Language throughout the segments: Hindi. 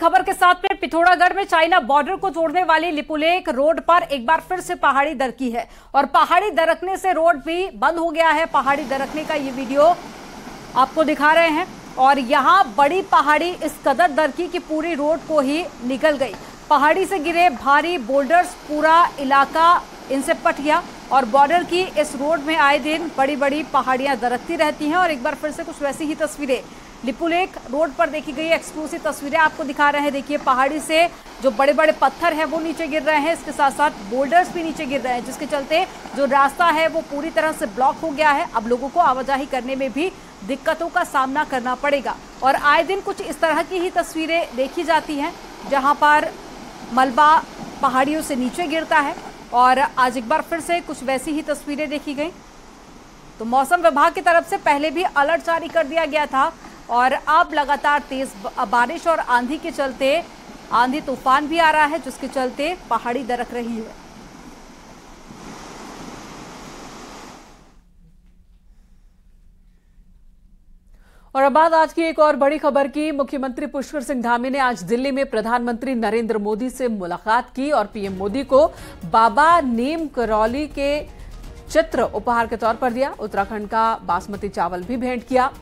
खबर के साथ में पिथौरागढ़ में चाइना बॉर्डर को जोड़ने वाली लिपुलेख रोड पर एक बार फिर से पहाड़ी दरकी है और पहाड़ी दरकने से रोड भी बंद हो गया है। पहाड़ी दरकने का ये वीडियो आपको दिखा रहे हैं और यहां बड़ी पहाड़ी इस कदर दरकी की पूरी रोड को ही निकल गई। पहाड़ी से गिरे भारी बोल्डर्स पूरा इलाका इनसे पट गया और बॉर्डर की इस रोड में आए दिन बड़ी बड़ी पहाड़ियां दरकती रहती हैं। और एक बार फिर से कुछ वैसी ही तस्वीरें लिपुलेख रोड पर देखी गई एक्सक्लूसिव तस्वीरें आपको दिखा रहे हैं। देखिए पहाड़ी से जो बड़े बड़े पत्थर हैं वो नीचे गिर रहे हैं, इसके साथ साथ बोल्डर्स भी नीचे गिर रहे हैं, जिसके चलते जो रास्ता है वो पूरी तरह से ब्लॉक हो गया है। अब लोगों को आवाजाही करने में भी दिक्कतों का सामना करना पड़ेगा और आए दिन कुछ इस तरह की ही तस्वीरें देखी जाती हैं जहां पर मलबा पहाड़ियों से नीचे गिरता है और आज एक बार फिर से कुछ वैसी ही तस्वीरें देखी गई। तो मौसम विभाग की तरफ से पहले भी अलर्ट जारी कर दिया गया था और अब लगातार तेज बारिश और आंधी के चलते आंधी तूफान भी आ रहा है, जिसके चलते पहाड़ी दरक रही है। और अब बात आज की एक और बड़ी खबर की। मुख्यमंत्री पुष्कर सिंह धामी ने आज दिल्ली में प्रधानमंत्री नरेंद्र मोदी से मुलाकात की और पीएम मोदी को बाबा नीम करौली के चित्र उपहार के तौर पर दिया। उत्तराखंड का बासमती चावल भी भेंट किया।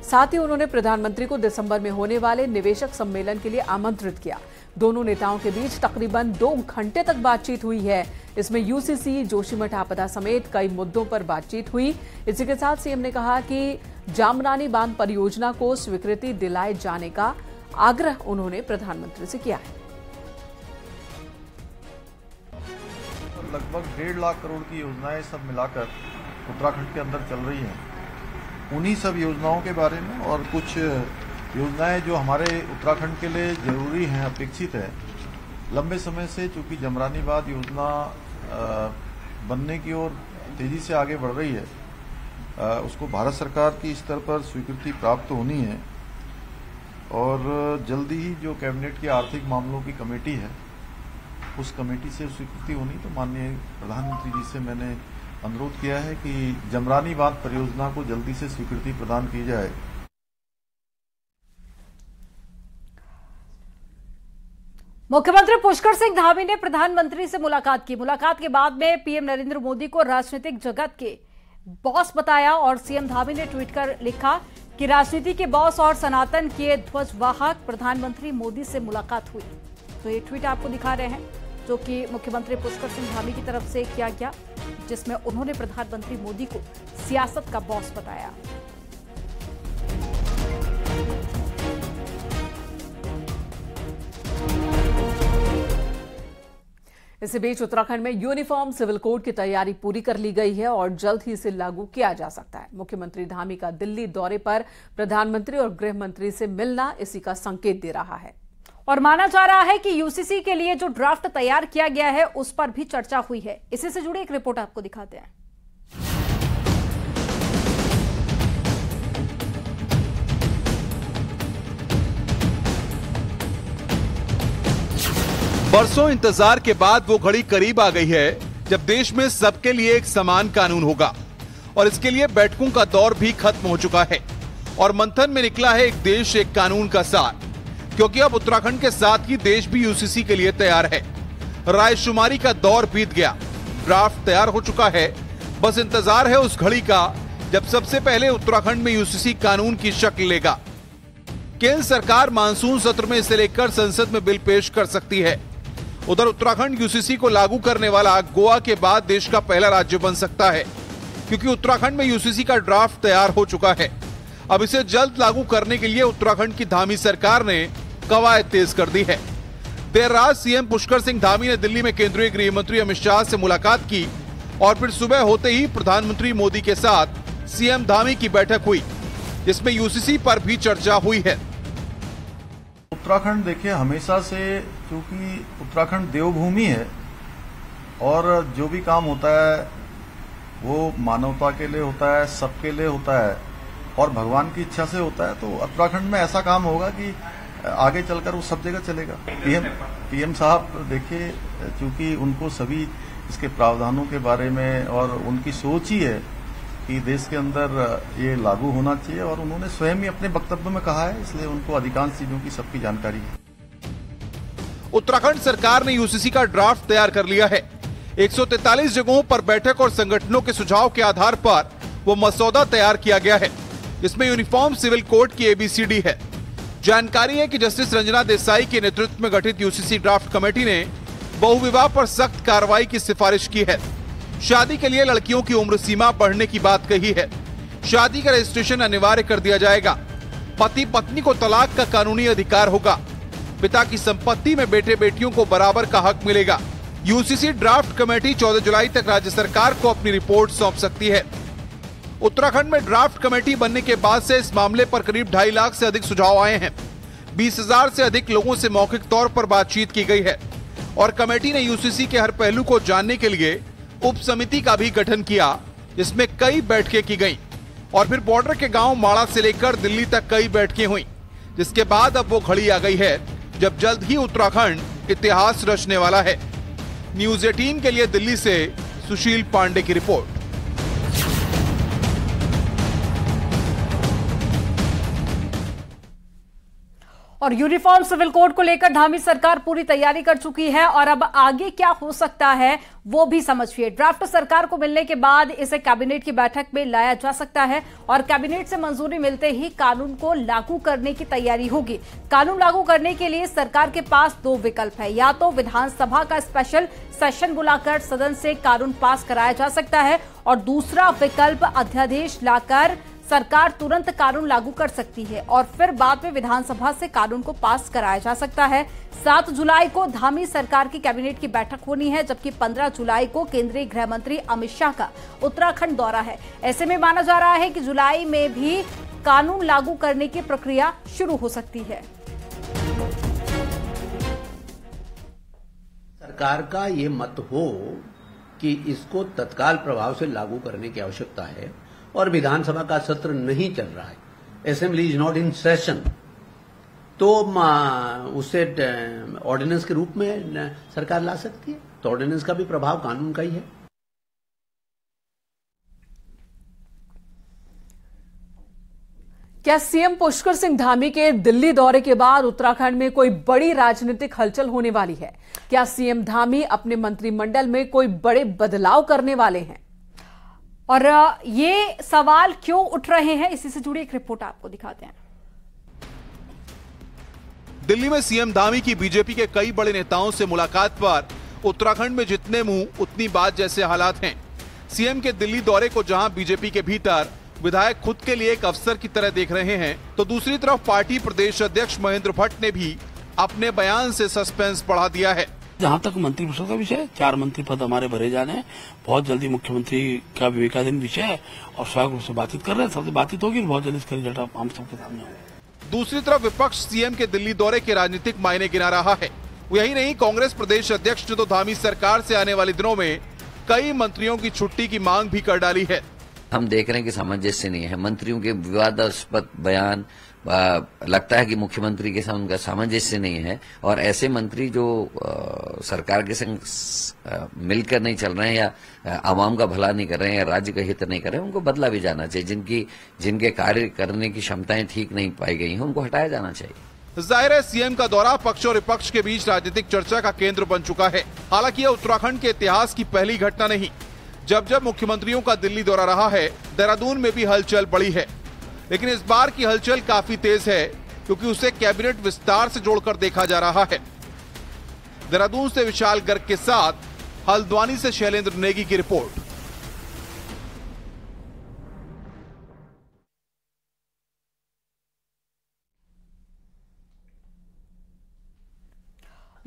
साथ ही उन्होंने प्रधानमंत्री को दिसंबर में होने वाले निवेशक सम्मेलन के लिए आमंत्रित किया। दोनों नेताओं के बीच तकरीबन 2 घंटे तक बातचीत हुई है। इसमें यूसीसी, जोशीमठ आपदा समेत कई मुद्दों पर बातचीत हुई। इसी के साथ सीएम ने कहा कि जामरानी बांध परियोजना को स्वीकृति दिलाए जाने का आग्रह उन्होंने प्रधानमंत्री से किया है। लगभग 1.5 लाख करोड़ की योजनाएं सब मिलाकर उत्तराखंड के अंदर चल रही हैं। उन्हीं सब योजनाओं के बारे में और कुछ योजनाएं जो हमारे उत्तराखंड के लिए जरूरी हैं, अपेक्षित है। लंबे समय से चूंकि जमरानी बांध योजना बनने की ओर तेजी से आगे बढ़ रही है, उसको भारत सरकार की स्तर पर स्वीकृति प्राप्त होनी है और जल्दी ही जो कैबिनेट की आर्थिक मामलों की कमेटी है उस कमेटी से स्वीकृति होनी। तो माननीय प्रधानमंत्री जी से मैंने अनुरोध किया है कि जमरानी बांध परियोजना को जल्दी से स्वीकृति प्रदान की जाए। मुख्यमंत्री पुष्कर सिंह धामी ने प्रधानमंत्री से मुलाकात की। मुलाकात के बाद में पीएम नरेंद्र मोदी को राजनीतिक जगत के बॉस बताया और सीएम धामी ने ट्वीट कर लिखा कि राजनीति के बॉस और सनातन के ध्वजवाहक प्रधानमंत्री मोदी से मुलाकात हुई। तो ये ट्वीट आपको दिखा रहे हैं जो कि मुख्यमंत्री पुष्कर सिंह धामी की तरफ से किया गया, जिसमें उन्होंने प्रधानमंत्री मोदी को सियासत का बॉस बताया। इसी बीच उत्तराखंड में यूनिफॉर्म सिविल कोड की तैयारी पूरी कर ली गई है और जल्द ही इसे लागू किया जा सकता है। मुख्यमंत्री धामी का दिल्ली दौरे पर प्रधानमंत्री और गृह मंत्री से मिलना इसी का संकेत दे रहा है और माना जा रहा है कि यूसीसी के लिए जो ड्राफ्ट तैयार किया गया है उस पर भी चर्चा हुई है। इसी से जुड़ी एक रिपोर्ट आपको दिखाते हैं। बरसों इंतजार के बाद वो घड़ी करीब आ गई है जब देश में सबके लिए एक समान कानून होगा और इसके लिए बैठकों का दौर भी खत्म हो चुका है और मंथन में निकला है एक देश एक कानून का सार, क्योंकि अब उत्तराखंड के साथ ही देश भी यूसीसी के लिए तैयार है। रायशुमारी का दौर बीत गया, ड्राफ्ट तैयार हो चुका है। बस इंतजार है उस घड़ी का जब सबसे पहले उत्तराखंड में यूसीसी कानून की शक्ल लेगा। केंद्र सरकार मानसून सत्र में इसे लेकर संसद में बिल पेश कर सकती है। उधर उत्तराखंड यूसीसी को लागू करने वाला गोवा के बाद देश का पहला राज्य बन सकता है, क्योंकि उत्तराखंड में यूसीसी का ड्राफ्ट तैयार हो चुका है। अब इसे जल्द लागू करने के लिए उत्तराखंड की धामी सरकार ने कवायद तेज कर दी है। देर रात सीएम पुष्कर सिंह धामी ने दिल्ली में केंद्रीय गृह मंत्री अमित शाह से मुलाकात की और फिर सुबह होते ही प्रधानमंत्री मोदी के साथ सीएम धामी की बैठक हुई, जिसमें यूसीसी पर भी चर्चा हुई है। उत्तराखंड देखिए, हमेशा से क्योंकि उत्तराखंड देवभूमि है और जो भी काम होता है वो मानवता के लिए होता है, सबके लिए होता है और भगवान की इच्छा से होता है। तो उत्तराखंड में ऐसा काम होगा कि आगे चलकर वो सब जगह चलेगा। पीएम साहब देखिए, क्योंकि उनको सभी इसके प्रावधानों के बारे में और उनकी सोच ही है कि देश के अंदर ये लागू होना चाहिए और उन्होंने स्वयं ही अपने वक्तव्य में कहा है, इसलिए उनको अधिकांश चीजों की सबकी जानकारी है। उत्तराखंड सरकार ने यूसीसी का ड्राफ्ट तैयार कर लिया है। 143 जगहों पर बैठक और संगठनों के सुझाव के आधार पर वो मसौदा तैयार किया गया है। इसमें यूनिफॉर्म सिविल कोड की ABCD है। जानकारी है कि जस्टिस रंजना देसाई के नेतृत्व में गठित यूसीसी ड्राफ्ट कमेटी ने बहुविवाह पर सख्त कार्रवाई की सिफारिश की है। शादी के लिए लड़कियों की उम्र सीमा बढ़ने की बात कही है। शादी का रजिस्ट्रेशन अनिवार्य कर दिया जाएगा। पति पत्नी को तलाक का कानूनी अधिकार होगा। पिता की संपत्ति में बेटे बेटियों को बराबर का हक मिलेगा। यूसीसी ड्राफ्ट कमेटी 14 जुलाई तक राज्य सरकार को अपनी रिपोर्ट सौंप सकती है। उत्तराखंड में ड्राफ्ट कमेटी बनने के बाद से इस मामले पर करीब 2.5 लाख से अधिक सुझाव आए हैं। 20,000 से अधिक लोगों से मौखिक तौर पर बातचीत की गई है और कमेटी ने यूसीसी के हर पहलू को जानने के लिए उप समिति का भी गठन किया, जिसमें कई बैठकें की गईं और फिर बॉर्डर के गांव माड़ा से लेकर दिल्ली तक कई बैठकें हुई, जिसके बाद अब वो घड़ी आ गई है जब जल्द ही उत्तराखंड इतिहास रचने वाला है। न्यूज़ 18 के लिए दिल्ली से सुशील पांडे की रिपोर्ट। और यूनिफॉर्म सिविल कोड को लेकर धामी सरकार पूरी तैयारी कर चुकी है और अब आगे क्या हो सकता है वो भी समझिए। ड्राफ्ट सरकार को मिलने के बाद इसे कैबिनेट की बैठक में लाया जा सकता है और कैबिनेट से मंजूरी मिलते ही कानून को लागू करने की तैयारी होगी। कानून लागू करने के लिए सरकार के पास 2 विकल्प है। या तो विधानसभा का स्पेशल सेशन बुलाकर सदन से कानून पास कराया जा सकता है और दूसरा विकल्प अध्यादेश लाकर सरकार तुरंत कानून लागू कर सकती है और फिर बाद में विधानसभा से कानून को पास कराया जा सकता है। 7 जुलाई को धामी सरकार की कैबिनेट की बैठक होनी है, जबकि 15 जुलाई को केंद्रीय गृह मंत्री अमित शाह का उत्तराखंड दौरा है। ऐसे में माना जा रहा है कि जुलाई में भी कानून लागू करने की प्रक्रिया शुरू हो सकती है। सरकार का ये मत हो कि इसको तत्काल प्रभाव से लागू करने की आवश्यकता है और विधानसभा का सत्र नहीं चल रहा है, assembly is not in session, तो उसे ऑर्डिनेंस के रूप में सरकार ला सकती है। तो ऑर्डिनेंस का भी प्रभाव कानून का ही है। क्या सीएम पुष्कर सिंह धामी के दिल्ली दौरे के बाद उत्तराखंड में कोई बड़ी राजनीतिक हलचल होने वाली है? क्या सीएम धामी अपने मंत्रिमंडल में कोई बड़े बदलाव करने वाले हैं? और ये सवाल क्यों उठ रहे हैं, इसी से जुड़ी एक रिपोर्ट आपको दिखाते हैं। दिल्ली में सीएम धामी की बीजेपी के कई बड़े नेताओं से मुलाकात पर उत्तराखंड में जितने मुंह उतनी बात जैसे हालात हैं। सीएम के दिल्ली दौरे को जहां बीजेपी के भीतर विधायक खुद के लिए एक अवसर की तरह देख रहे हैं, तो दूसरी तरफ पार्टी प्रदेश अध्यक्ष महेंद्र भट्ट ने भी अपने बयान से सस्पेंस बढ़ा दिया है। जहां तक मंत्रिपरिषद का विषय है, 4 मंत्री पद हमारे भरे जाने हैं। बहुत जल्दी मुख्यमंत्री का विवेकाधीन विषय है और स्वाभाविक रूप से बातचीत कर रहे हैं। सबसे बातचीत होगी, बहुत जल्दी इसका रिजल्ट हम सबके सामने होगा। दूसरी तरफ विपक्ष सीएम के दिल्ली दौरे के राजनीतिक मायने गिना रहा है। यही नहीं, कांग्रेस प्रदेश अध्यक्ष ने तो धामी सरकार से आने वाले दिनों में कई मंत्रियों की छुट्टी की मांग भी कर डाली है। हम देख रहे हैं कि सामंजस्य नहीं है, मंत्रियों के विवादास्पद बयान, लगता है कि मुख्यमंत्री के साथ उनका सामंजस्य नहीं है और ऐसे मंत्री जो सरकार के संग मिलकर नहीं चल रहे हैं या आवाम का भला नहीं कर रहे हैं या राज्य का हित नहीं कर रहे हैं, उनको बदला भी जाना चाहिए। जिनके कार्य करने की क्षमताएं ठीक नहीं पाई गई हैं, उनको हटाया जाना चाहिए। जाहिर है सीएम का दौरा पक्ष और विपक्ष के बीच राजनीतिक चर्चा का केंद्र बन चुका है। हालांकि यह उत्तराखंड के इतिहास की पहली घटना नहीं। जब मुख्यमंत्रियों का दिल्ली दौरा रहा है, देहरादून में भी हलचल बढ़ी है, लेकिन इस बार की हलचल काफी तेज है क्योंकि उसे कैबिनेट विस्तार से जोड़कर देखा जा रहा है। देहरादून से विशाल गर्ग के साथ हल्द्वानी से शैलेंद्र नेगी की रिपोर्ट।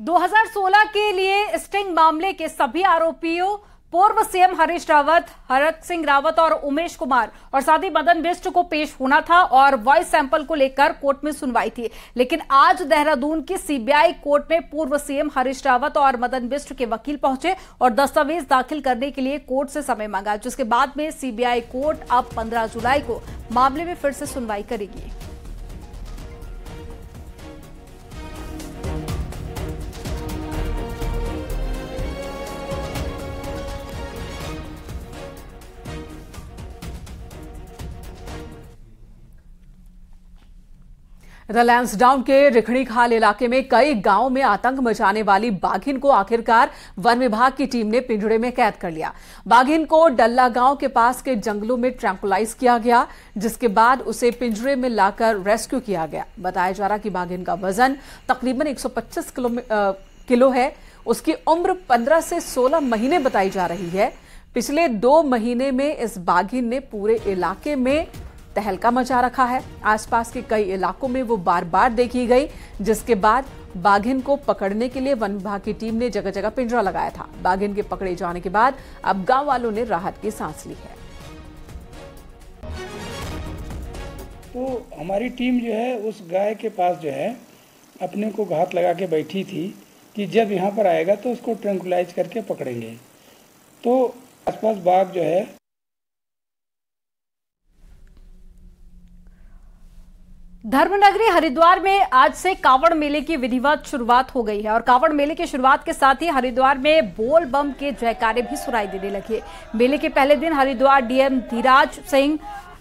– 2016 के लिए स्टिंग मामले के सभी आरोपियों पूर्व सीएम हरीश रावत, हरक सिंह रावत और उमेश कुमार और साथ ही मदन बिष्ट को पेश होना था और वॉइस सैंपल को लेकर कोर्ट में सुनवाई थी। लेकिन आज देहरादून की सीबीआई कोर्ट में पूर्व सीएम हरीश रावत और मदन बिष्ट के वकील पहुंचे और दस्तावेज दाखिल करने के लिए कोर्ट से समय मांगा, जिसके बाद में सीबीआई कोर्ट अब 15 जुलाई को मामले में फिर से सुनवाई करेगी। इधर लैंसडाउन के रिखणी खाल इलाके में कई गांवों में आतंक मचाने वाली बाघिन को आखिरकार वन विभाग की टीम ने पिंजड़े में कैद कर लिया। बाघिन को डल्ला गांव के पास के जंगलों में ट्रैंकुलाइज किया गया, जिसके बाद उसे पिंजरे में लाकर रेस्क्यू किया गया। बताया जा रहा कि बाघिन का वजन तकरीबन 125 किलो है। उसकी उम्र 15 से 16 महीने बताई जा रही है। पिछले 2 महीने में इस बाघिन ने पूरे इलाके में तहलका मचा रखा है। आसपास के कई इलाकों में वो बार बार देखी गई, जिसके बाद बाघिन को पकड़ने के लिए वन विभाग की टीम ने जगह जगह पिंजरा लगाया था। बाघिन के पकड़े जाने के बाद अब गांव वालों ने राहत की सांस ली है। तो हमारी टीम जो है उस गाय के पास जो है अपने को घात लगा के बैठी थी कि जब यहाँ पर आएगा तो उसको ट्रैंकुलाइज करके पकड़ेंगे। तो आसपास बाघ जो है। धर्मनगरी हरिद्वार में आज से कांवड़ मेले की विधिवत शुरुआत हो गई है और कांवड़ मेले की शुरुआत के साथ ही हरिद्वार में बोल बम के जयकारे भी सुनाई देने लगे। मेले के पहले दिन हरिद्वार डीएम धीराज सिंह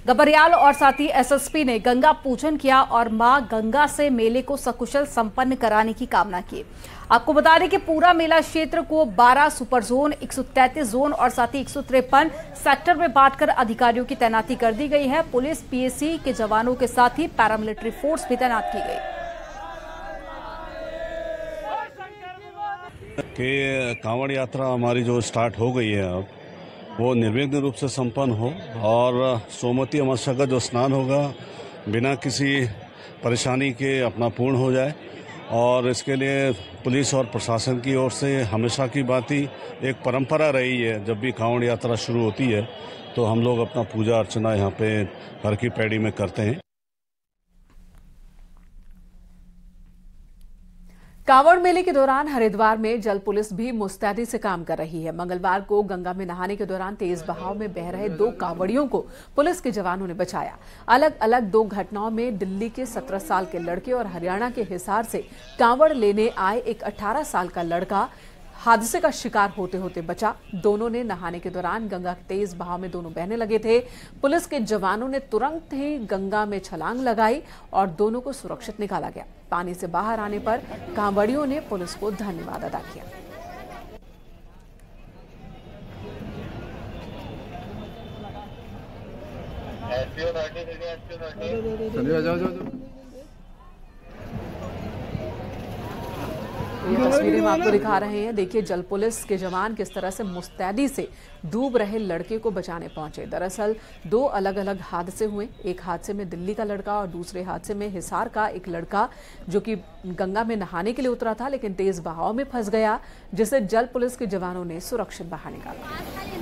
गबरियाल और साथ ही एसएसपी ने गंगा पूजन किया और मां गंगा से मेले को सकुशल संपन्न कराने की कामना की। आपको बता दें कि पूरा मेला क्षेत्र को 12 सुपर जोन, 133 जोन और साथ ही 153 सेक्टर में बांटकर अधिकारियों की तैनाती कर दी गई है। पुलिस, पीएसी के जवानों के साथ ही पैरामिलिट्री फोर्स भी तैनात की गई। कांवड़ यात्रा हमारी जो स्टार्ट हो गई है अब वो निर्विघ्न रूप से संपन्न हो और सोमवती अमावस्या का जो स्नान होगा बिना किसी परेशानी के अपना पूर्ण हो जाए। और इसके लिए पुलिस और प्रशासन की ओर से हमेशा की बात ही एक परंपरा रही है, जब भी कांवड़ यात्रा शुरू होती है तो हम लोग अपना पूजा अर्चना यहाँ पे हर की पैड़ी में करते हैं। कांवड़ मेले के दौरान हरिद्वार में जल पुलिस भी मुस्तैदी से काम कर रही है। मंगलवार को गंगा में नहाने के दौरान तेज बहाव में बह रहे 2 कांवड़ियों को पुलिस के जवानों ने बचाया। अलग अलग 2 घटनाओं में दिल्ली के 17 साल के लड़के और हरियाणा के हिसार से कांवड़ लेने आए एक 18 साल का लड़का हादसे का शिकार होते होते बचा। दोनों ने नहाने के दौरान गंगा के तेज बहाव में दोनों बहने लगे थे। पुलिस के जवानों ने तुरंत ही गंगा में छलांग लगाई और दोनों को सुरक्षित निकाला गया। पानी से बाहर आने पर कांवड़ियों ने पुलिस को धन्यवाद अदा किया। ये तस्वीरें हम आपको दिखा रहे हैं। देखिए जल पुलिस के जवान किस तरह से मुस्तैदी से डूब रहे लड़के को बचाने पहुंचे। दरअसल 2 अलग अलग हादसे हुए। एक हादसे में दिल्ली का लड़का और दूसरे हादसे में हिसार का एक लड़का जो कि गंगा में नहाने के लिए उतरा था, लेकिन तेज बहाव में फंस गया, जिसे जल पुलिस के जवानों ने सुरक्षित बाहर निकाला।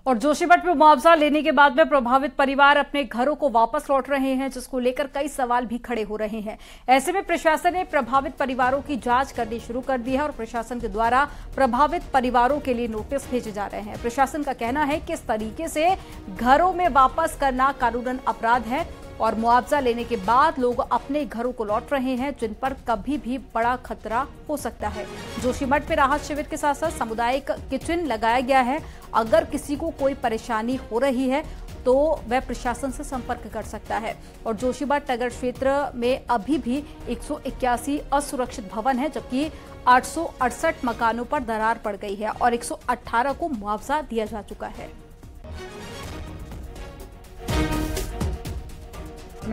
और जोशीमठ में मुआवजा लेने के बाद में प्रभावित परिवार अपने घरों को वापस लौट रहे हैं, जिसको लेकर कई सवाल भी खड़े हो रहे हैं। ऐसे में प्रशासन ने प्रभावित परिवारों की जांच करनी शुरू कर दी है और प्रशासन के द्वारा प्रभावित परिवारों के लिए नोटिस भेजे जा रहे हैं। प्रशासन का कहना है कि इस तरीके से घरों में वापस करना कानूनन अपराध है और मुआवजा लेने के बाद लोग अपने घरों को लौट रहे हैं, जिन पर कभी भी बड़ा खतरा हो सकता है। जोशीमठ में राहत शिविर के साथ साथ सामुदायिक किचन लगाया गया है। अगर किसी को कोई परेशानी हो रही है तो वह प्रशासन से संपर्क कर सकता है। और जोशीमठ नगर क्षेत्र में अभी भी 181 असुरक्षित भवन है, जबकि 868 मकानों पर दरार पड़ गई है और 118 को मुआवजा दिया जा चुका है।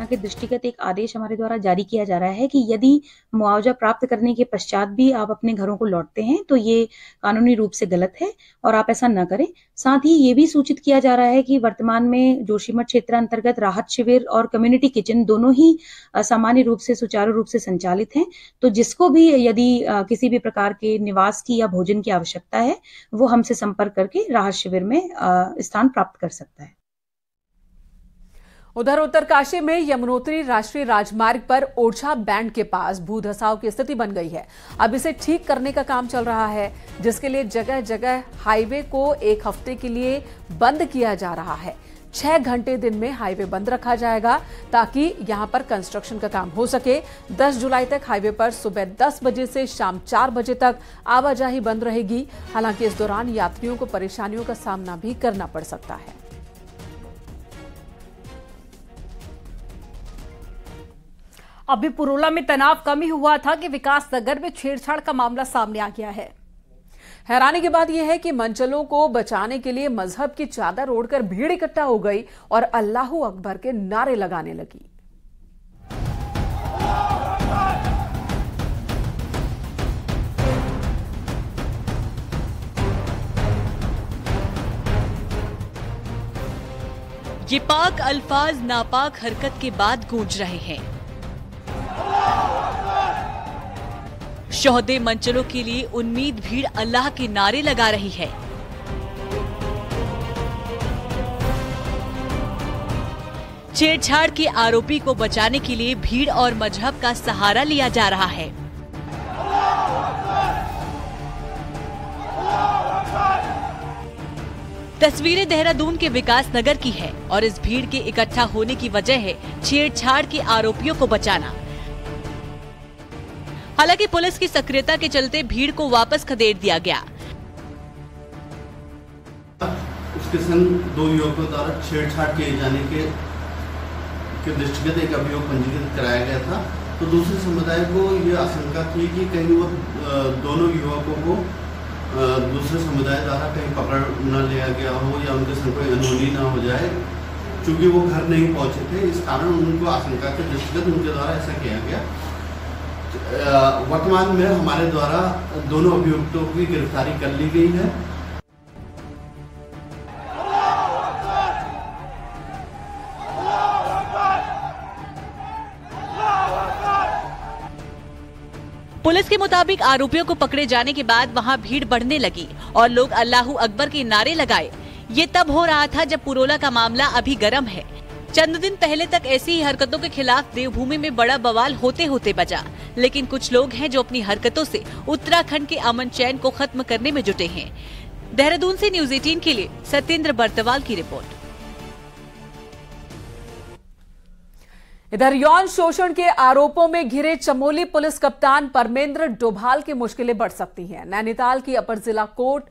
के दृष्टिगत एक आदेश हमारे द्वारा जारी किया जा रहा है कि यदि मुआवजा प्राप्त करने के पश्चात भी आप अपने घरों को लौटते हैं तो ये कानूनी रूप से गलत है और आप ऐसा न करें। साथ ही ये भी सूचित किया जा रहा है कि वर्तमान में जोशीमठ क्षेत्र अंतर्गत राहत शिविर और कम्युनिटी किचन दोनों ही सामान्य रूप से सुचारू रूप से संचालित हैं। तो जिसको भी यदि किसी भी प्रकार के निवास की या भोजन की आवश्यकता है वो हमसे संपर्क करके राहत शिविर में स्थान प्राप्त कर सकता है। उधर उत्तरकाशी में यमुनोत्री राष्ट्रीय राजमार्ग पर ओरछा बैंड के पास भूधसाव की स्थिति बन गई है। अब इसे ठीक करने का काम चल रहा है, जिसके लिए जगह जगह हाईवे को 1 हफ्ते के लिए बंद किया जा रहा है। 6 घंटे दिन में हाईवे बंद रखा जाएगा ताकि यहां पर कंस्ट्रक्शन का काम हो सके। 10 जुलाई तक हाईवे पर सुबह 10 बजे से शाम 4 बजे तक आवाजाही बंद रहेगी। हालांकि इस दौरान यात्रियों को परेशानियों का सामना भी करना पड़ सकता है। अभी पुरोला में तनाव कम ही हुआ था कि विकास नगर में छेड़छाड़ का मामला सामने आ गया है। हैरानी की बात यह है कि मंचलों को बचाने के लिए मजहब की चादर ओढ़कर भीड़ इकट्ठा हो गई और अल्लाहू अकबर के नारे लगाने लगी। ये पाक अल्फाज नापाक हरकत के बाद गूंज रहे हैं। शोहदे मंचलों के लिए उम्मीद भीड़ अल्लाह के नारे लगा रही है। छेड़छाड़ के आरोपी को बचाने के लिए भीड़ और मजहब का सहारा लिया जा रहा है। तस्वीरें देहरादून के विकास नगर की है और इस भीड़ के इकट्ठा होने की वजह है छेड़छाड़ के आरोपियों को बचाना। हालांकि पुलिस की सक्रियता के चलते भीड़ को वापस खदेड़ दिया गया। उसके संग 2 युवकों द्वारा छेड़छाड़ किए जाने के दृष्टिगत एक अभियोग पंजीकृत कराया गया था। तो दूसरे समुदाय को यह आशंका थी कि कहीं वो दोनों युवकों को दूसरे समुदाय द्वारा कहीं पकड़ न लिया गया हो या उनके संग कोई अनहोनी न हो जाए। चूंकि वो घर नहीं पहुंचे थे, इस कारण उनको आशंका के दृष्टिगत उनके द्वारा ऐसा किया गया। वर्तमान में हमारे द्वारा दोनों अभियुक्तों की गिरफ्तारी कर ली गई है। पुलिस के मुताबिक आरोपियों को पकड़े जाने के बाद वहां भीड़ बढ़ने लगी और लोग अल्लाहू अकबर के नारे लगाए। ये तब हो रहा था जब पुरोला का मामला अभी गर्म है। चंद दिन पहले तक ऐसी ही हरकतों के खिलाफ देवभूमि में बड़ा बवाल होते होते बचा, लेकिन कुछ लोग हैं जो अपनी हरकतों से उत्तराखंड के अमन चैन को खत्म करने में जुटे हैं। देहरादून से न्यूज 18 के लिए सत्येंद्र बर्तवाल की रिपोर्ट। इधर यौन शोषण के आरोपों में घिरे चमोली पुलिस कप्तान परमेंद्र डोभाल की मुश्किलें बढ़ सकती हैं। नैनीताल की अपर जिला कोर्ट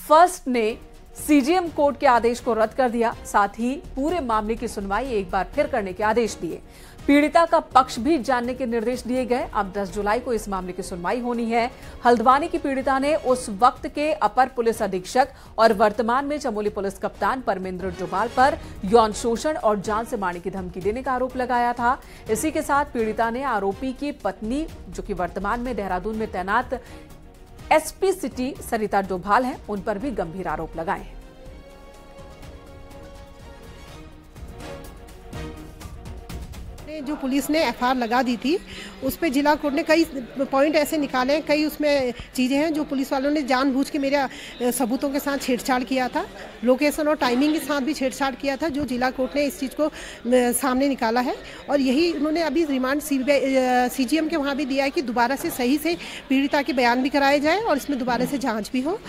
फर्स्ट ने सीजीएम कोर्ट के आदेश को रद्द कर दिया, साथ ही पूरे मामले की सुनवाई एक बार फिर करने के आदेश दिए। पीड़िता का पक्ष भी जानने के निर्देश दिए गए। अब 10 जुलाई को इस मामले की सुनवाई होनी है। हल्द्वानी की पीड़िता ने उस वक्त के अपर पुलिस अधीक्षक और वर्तमान में चमोली पुलिस कप्तान परमेंद्र डोभाल पर यौन शोषण और जान से मारने की धमकी देने का आरोप लगाया था। इसी के साथ पीड़िता ने आरोपी की पत्नी, जो कि वर्तमान में देहरादून में तैनात एसपी सिटी सरिता डोभाल है, उन पर भी गंभीर आरोप लगाए हैं। जो पुलिस ने एफआईआर लगा दी थी, उस पे जिला कोर्ट ने कई पॉइंट ऐसे निकाले हैं, कई उसमें चीज़ें हैं जो पुलिस वालों ने जानबूझ के मेरे सबूतों के साथ छेड़छाड़ किया था, लोकेशन और टाइमिंग के साथ भी छेड़छाड़ किया था, जो जिला कोर्ट ने इस चीज़ को सामने निकाला है। और यही उन्होंने अभी रिमांड सीजीएम के वहाँ भी दिया है कि दोबारा से सही से पीड़िता के बयान भी कराए जाए और इसमें दोबारा से जाँच भी हो।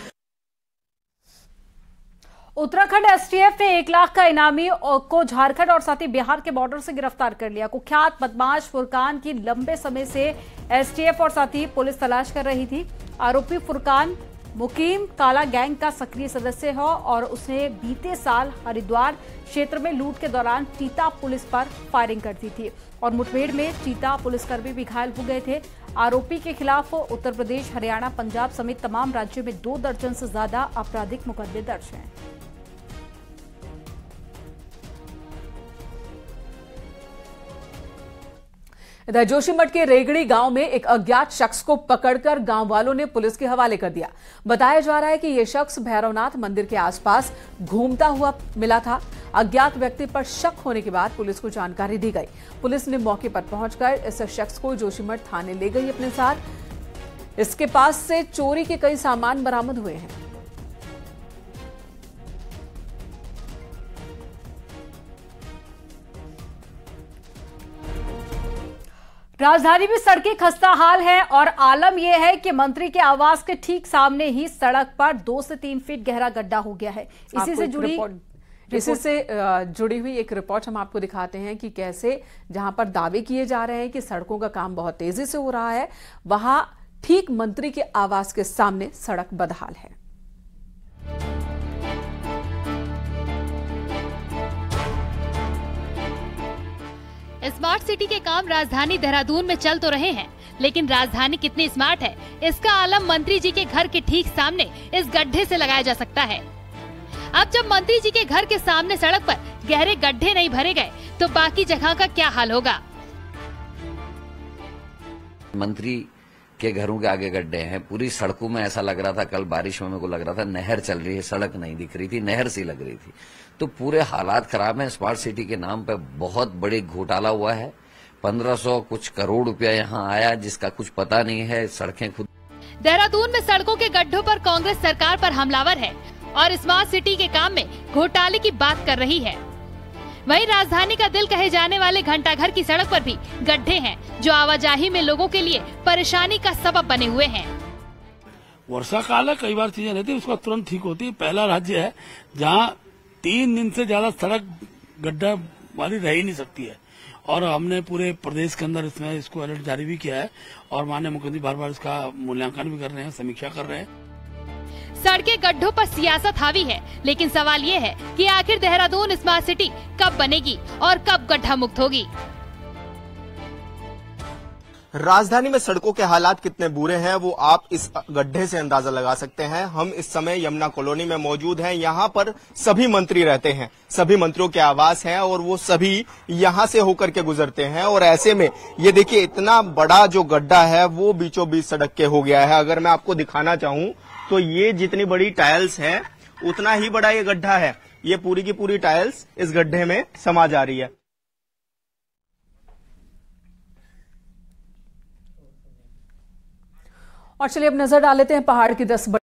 उत्तराखंड एसटीएफ ने 1 लाख का इनामी को झारखंड और साथ ही बिहार के बॉर्डर से गिरफ्तार कर लिया। कुख्यात बदमाश फुरकान की लंबे समय से एसटीएफ और साथ ही पुलिस तलाश कर रही थी। आरोपी फुरकान मुकीम काला गैंग का सक्रिय सदस्य है और उसने बीते साल हरिद्वार क्षेत्र में लूट के दौरान चीता पुलिस पर फायरिंग कर दी थी और मुठभेड़ में चीता पुलिसकर्मी भी घायल हो गए थे। आरोपी के खिलाफ उत्तर प्रदेश, हरियाणा, पंजाब समेत तमाम राज्यों में 2 दर्जन से ज्यादा आपराधिक मुकदमे दर्ज हैं। इधर जोशीमठ के रेगड़ी गांव में एक अज्ञात शख्स को पकड़कर गांव वालों ने पुलिस के हवाले कर दिया। बताया जा रहा है कि यह शख्स भैरवनाथ मंदिर के आसपास घूमता हुआ मिला था। अज्ञात व्यक्ति पर शक होने के बाद पुलिस को जानकारी दी गई। पुलिस ने मौके पर पहुंचकर इस शख्स को जोशीमठ थाने ले गई अपने साथ। इसके पास से चोरी के कई सामान बरामद हुए हैं। राजधानी में सड़कें खस्ता हाल है और आलम यह है कि मंत्री के आवास के ठीक सामने ही सड़क पर 2 से 3 फीट गहरा गड्ढा हो गया है। इसी से जुड़ी हुई एक रिपोर्ट हम आपको दिखाते हैं कि कैसे जहां पर दावे किए जा रहे हैं कि सड़कों का काम बहुत तेजी से हो रहा है, वहां ठीक मंत्री के आवास के सामने सड़क बदहाल है। स्मार्ट सिटी के काम राजधानी देहरादून में चल तो रहे हैं, लेकिन राजधानी कितनी स्मार्ट है इसका आलम मंत्री जी के घर के ठीक सामने इस गड्ढे से लगाया जा सकता है। अब जब मंत्री जी के घर के सामने सड़क पर गहरे गड्ढे नहीं भरे गए तो बाकी जगह का क्या हाल होगा। मंत्री के घरों के आगे गड्ढे हैं, पूरी सड़कों में ऐसा लग रहा था, कल बारिश में मेरे को लग रहा था नहर चल रही है, सड़क नहीं दिख रही थी, नहर सी लग रही थी। तो पूरे हालात खराब हैं। स्मार्ट सिटी के नाम पे बहुत बड़ी घोटाला हुआ है। 1500 कुछ करोड़ रुपया यहाँ आया जिसका कुछ पता नहीं है। सड़कें खुद देहरादून में सड़कों के गड्ढों पर कांग्रेस सरकार पर हमलावर है और स्मार्ट सिटी के काम में घोटाले की बात कर रही है। वहीं राजधानी का दिल कहे जाने वाले घंटाघर की सड़क पर भी गड्ढे हैं जो आवाजाही में लोगों के लिए परेशानी का सबब बने हुए हैं। वर्षा काल है, कई बार चीजें रहती है, उसका तुरंत ठीक होती है। पहला राज्य है जहां 3 दिन से ज्यादा सड़क गड्ढा वाली रह ही नहीं सकती है और हमने पूरे प्रदेश के अंदर इसको अलर्ट जारी भी किया है और माननीय मुख्यमंत्री बार बार इसका मूल्यांकन भी कर रहे हैं, समीक्षा कर रहे हैं। सड़कें गड्ढों पर सियासत हावी है, लेकिन सवाल ये है कि आखिर देहरादून स्मार्ट सिटी कब बनेगी और कब गड्ढा मुक्त होगी। राजधानी में सड़कों के हालात कितने बुरे हैं वो आप इस गड्ढे से अंदाजा लगा सकते हैं। हम इस समय यमुना कॉलोनी में मौजूद हैं। यहाँ पर सभी मंत्री रहते हैं, सभी मंत्रियों के आवास हैं और वो सभी यहाँ से होकर के गुजरते हैं। और ऐसे में ये देखिए इतना बड़ा जो गड्ढा है वो बीचों बीच सड़क के हो गया है। अगर मैं आपको दिखाना चाहूं तो ये जितनी बड़ी टाइल्स है उतना ही बड़ा ये गड्ढा है। ये पूरी की पूरी टाइल्स इस गड्ढे में समा जा रही है। और चलिए अब नजर डाल लेते हैं पहाड़ की 10